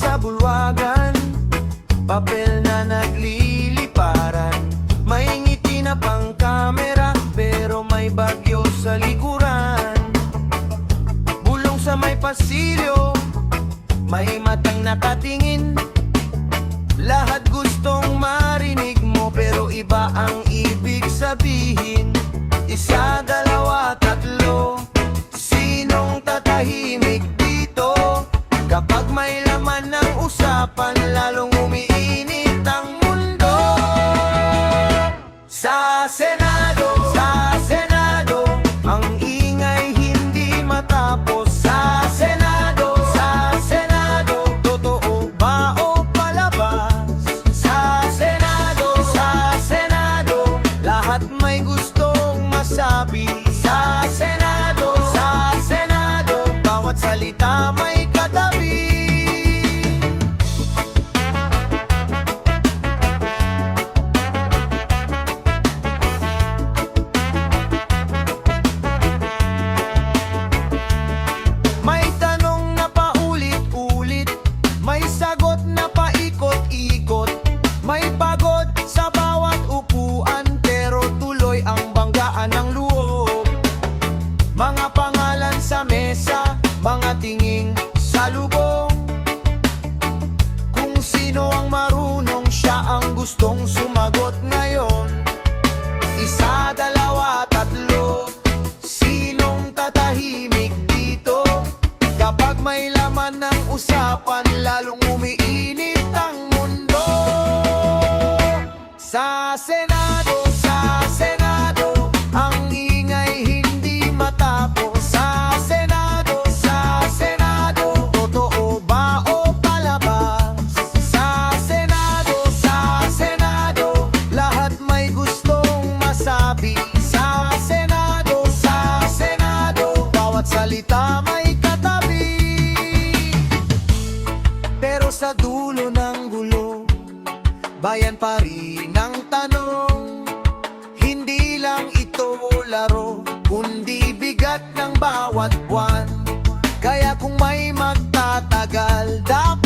sa bulwagan, papel na nagliliparan. May ngiti na pang kamera, pero may bagyo sa likuran. Bulong sa may pasilyo, may matang nakatingin. Lahat gustong marinig mo, pero iba ang ibig sabihin. Isa, dalawa, tatlo, sinong tatahimik dito? Kapag may laman ng usapan, lalong umiinit ang mundo. Sa Senado, ang ingay hindi matapos. Sa Senado, totoo ba o palabas? Sa Senado, lahat may gustong masabi. Sa Senado, bawat salita may katabi. May tanong na paulit-ulit, may sagot na paikot-ikot. May pagod sa bawat upuan, pero tuloy ang banggaan ng loob. Mga pangalan sa mesa, mga tinging sa lubong. Kung sino ang marunong, siya ang gustong sumagot ngayon. Isa, dalawa, tatlo, sinong tatahimik dito? Kapag may laman ng usapan, lalong umiinit ang mundo. Sa Senado, ang ingay hindi matapos. Sa Senado, totoo ba o palabas? Sa Senado, lahat may gustong masabi. Sa Senado, bawat salita may katabi. Pero sa dulo ng gulo, bayan pa rin ang tanong. Hindi lang ito laro, kundi bigat ng bawat buwan. Kaya kung may magtatagal, dapat